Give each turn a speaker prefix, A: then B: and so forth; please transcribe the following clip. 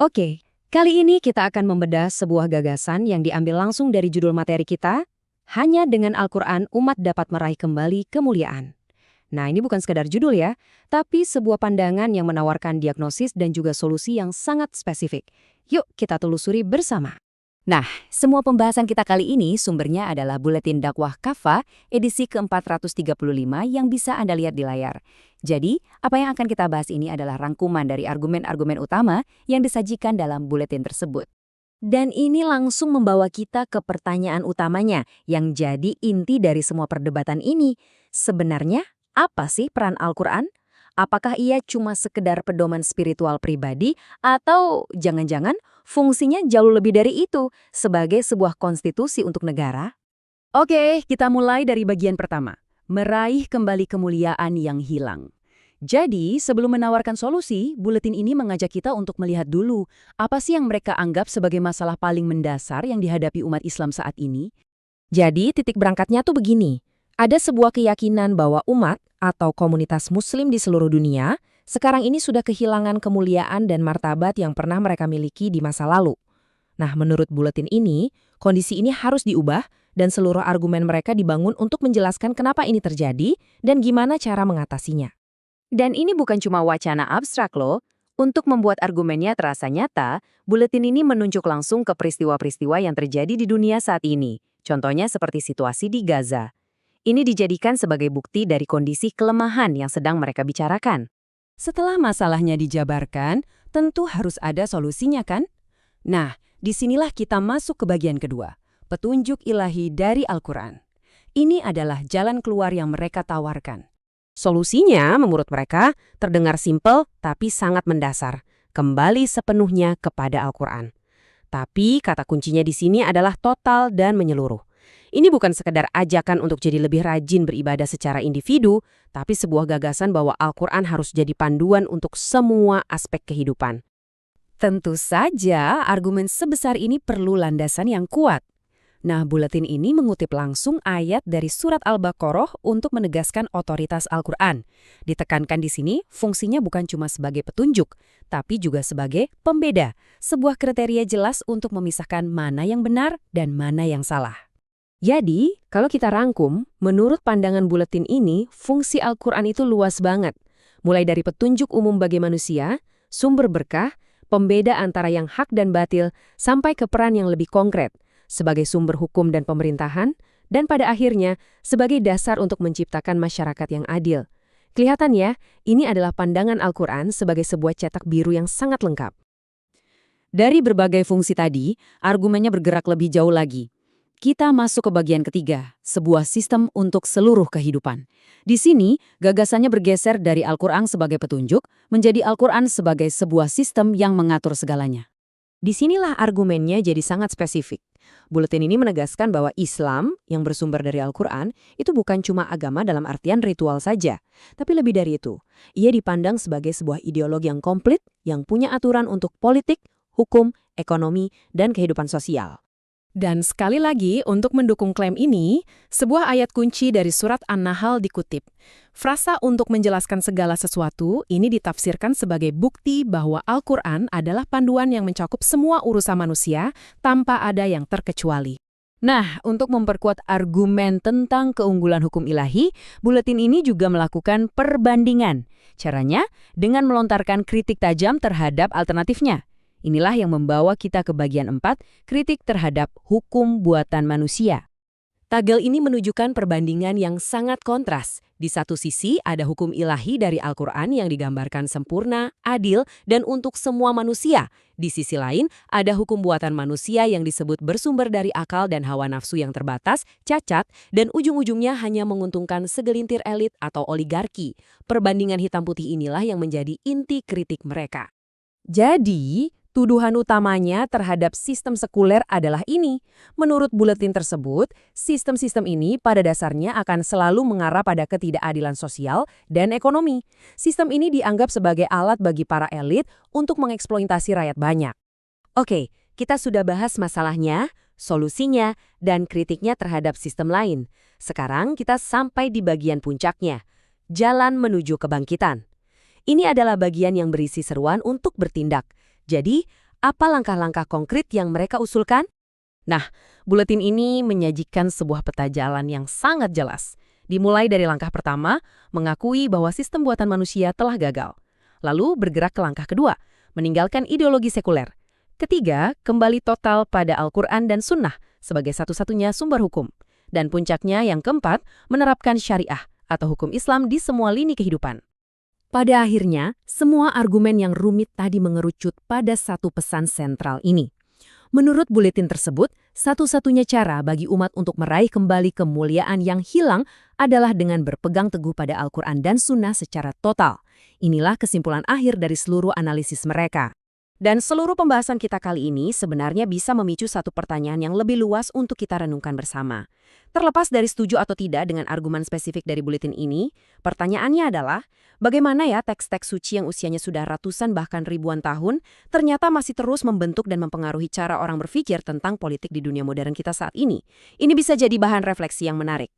A: Oke, kali ini kita akan membedah sebuah gagasan yang diambil langsung dari judul materi kita, hanya dengan Al-Quran umat dapat meraih kembali kemuliaan. Nah, ini bukan sekadar judul ya, tapi sebuah pandangan yang menawarkan diagnosis dan juga solusi yang sangat spesifik. Yuk kita telusuri bersama. Nah, semua pembahasan kita kali ini sumbernya adalah Buletin Dakwah Kafa edisi ke-435 yang bisa Anda lihat di layar. Jadi, apa yang akan kita bahas ini adalah rangkuman dari argumen-argumen utama yang disajikan dalam buletin tersebut. Dan ini langsung membawa kita ke pertanyaan utamanya yang jadi inti dari semua perdebatan ini. Sebenarnya, apa sih peran Al-Quran? Apakah ia cuma sekedar pedoman spiritual pribadi atau jangan-jangan fungsinya jauh lebih dari itu sebagai sebuah konstitusi untuk negara? Oke, kita mulai dari bagian pertama. Meraih kembali kemuliaan yang hilang. Jadi, sebelum menawarkan solusi, buletin ini mengajak kita untuk melihat dulu apa sih yang mereka anggap sebagai masalah paling mendasar yang dihadapi umat Islam saat ini. Jadi, titik berangkatnya tuh begini. Ada sebuah keyakinan bahwa umat atau komunitas muslim di seluruh dunia sekarang ini sudah kehilangan kemuliaan dan martabat yang pernah mereka miliki di masa lalu. Nah, menurut buletin ini, kondisi ini harus diubah dan seluruh argumen mereka dibangun untuk menjelaskan kenapa ini terjadi dan gimana cara mengatasinya. Dan ini bukan cuma wacana abstrak loh. Untuk membuat argumennya terasa nyata, buletin ini menunjuk langsung ke peristiwa-peristiwa yang terjadi di dunia saat ini. Contohnya seperti situasi di Gaza. Ini dijadikan sebagai bukti dari kondisi kelemahan yang sedang mereka bicarakan. Setelah masalahnya dijabarkan, tentu harus ada solusinya kan? Nah, disinilah kita masuk ke bagian kedua, petunjuk ilahi dari Al-Quran. Ini adalah jalan keluar yang mereka tawarkan. Solusinya, menurut mereka, terdengar simpel tapi sangat mendasar, kembali sepenuhnya kepada Al-Quran. Tapi kata kuncinya di sini adalah total dan menyeluruh. Ini bukan sekedar ajakan untuk jadi lebih rajin beribadah secara individu, tapi sebuah gagasan bahwa Al-Quran harus jadi panduan untuk semua aspek kehidupan. Tentu saja, argumen sebesar ini perlu landasan yang kuat. Nah, buletin ini mengutip langsung ayat dari surat Al-Baqarah untuk menegaskan otoritas Al-Quran. Ditekankan di sini, fungsinya bukan cuma sebagai petunjuk, tapi juga sebagai pembeda, sebuah kriteria jelas untuk memisahkan mana yang benar dan mana yang salah. Jadi, kalau kita rangkum, menurut pandangan buletin ini, fungsi Al-Quran itu luas banget. Mulai dari petunjuk umum bagi manusia, sumber berkah, pembeda antara yang hak dan batil, sampai ke peran yang lebih konkret, sebagai sumber hukum dan pemerintahan, dan pada akhirnya sebagai dasar untuk menciptakan masyarakat yang adil. Kelihatan ya, ini adalah pandangan Al-Quran sebagai sebuah cetak biru yang sangat lengkap. Dari berbagai fungsi tadi, argumennya bergerak lebih jauh lagi. Kita masuk ke bagian ketiga, sebuah sistem untuk seluruh kehidupan. Di sini, gagasannya bergeser dari Al-Quran sebagai petunjuk menjadi Al-Quran sebagai sebuah sistem yang mengatur segalanya. Disinilah argumennya jadi sangat spesifik. Buletin ini menegaskan bahwa Islam yang bersumber dari Al-Quran itu bukan cuma agama dalam artian ritual saja, tapi lebih dari itu. Ia dipandang sebagai sebuah ideologi yang komplit yang punya aturan untuk politik, hukum, ekonomi, dan kehidupan sosial. Dan sekali lagi, untuk mendukung klaim ini, sebuah ayat kunci dari surat An-Nahl dikutip. Frasa untuk menjelaskan segala sesuatu ini ditafsirkan sebagai bukti bahwa Al-Quran adalah panduan yang mencakup semua urusan manusia tanpa ada yang terkecuali. Nah, untuk memperkuat argumen tentang keunggulan hukum ilahi, buletin ini juga melakukan perbandingan. Caranya dengan melontarkan kritik tajam terhadap alternatifnya. Inilah yang membawa kita ke bagian 4, kritik terhadap hukum buatan manusia. Tabel ini menunjukkan perbandingan yang sangat kontras. Di satu sisi ada hukum ilahi dari Al-Quran yang digambarkan sempurna, adil, dan untuk semua manusia. Di sisi lain, ada hukum buatan manusia yang disebut bersumber dari akal dan hawa nafsu yang terbatas, cacat, dan ujung-ujungnya hanya menguntungkan segelintir elit atau oligarki. Perbandingan hitam putih inilah yang menjadi inti kritik mereka. Jadi, tuduhan utamanya terhadap sistem sekuler adalah ini. Menurut buletin tersebut, sistem-sistem ini pada dasarnya akan selalu mengarah pada ketidakadilan sosial dan ekonomi. Sistem ini dianggap sebagai alat bagi para elit untuk mengeksploitasi rakyat banyak. Oke, kita sudah bahas masalahnya, solusinya, dan kritiknya terhadap sistem lain. Sekarang kita sampai di bagian puncaknya, jalan menuju kebangkitan. Ini adalah bagian yang berisi seruan untuk bertindak. Jadi,
B: Apa langkah-langkah konkret yang mereka usulkan? Nah, buletin ini menyajikan sebuah peta jalan yang sangat jelas. Dimulai dari langkah pertama, mengakui bahwa sistem buatan manusia telah gagal. Lalu bergerak ke langkah kedua, meninggalkan ideologi sekuler. Ketiga, kembali total pada Al-Quran dan Sunnah sebagai satu-satunya sumber hukum. Dan puncaknya yang keempat, menerapkan syariah atau hukum Islam di semua lini kehidupan. Pada akhirnya, semua argumen yang rumit tadi mengerucut pada satu pesan sentral ini. Menurut buletin tersebut, satu-satunya cara bagi umat untuk meraih kembali kemuliaan yang hilang adalah dengan berpegang teguh pada Al-Quran dan Sunnah secara total. Inilah kesimpulan akhir dari seluruh analisis mereka. Dan seluruh pembahasan kita kali ini sebenarnya bisa memicu satu pertanyaan yang lebih luas untuk kita renungkan bersama. Terlepas dari setuju atau tidak dengan argumen spesifik dari buletin ini, pertanyaannya adalah, bagaimana ya teks-teks suci yang usianya sudah ratusan bahkan ribuan tahun, ternyata masih terus membentuk dan mempengaruhi cara orang berpikir tentang politik di dunia modern kita saat ini? Ini bisa jadi bahan refleksi yang menarik.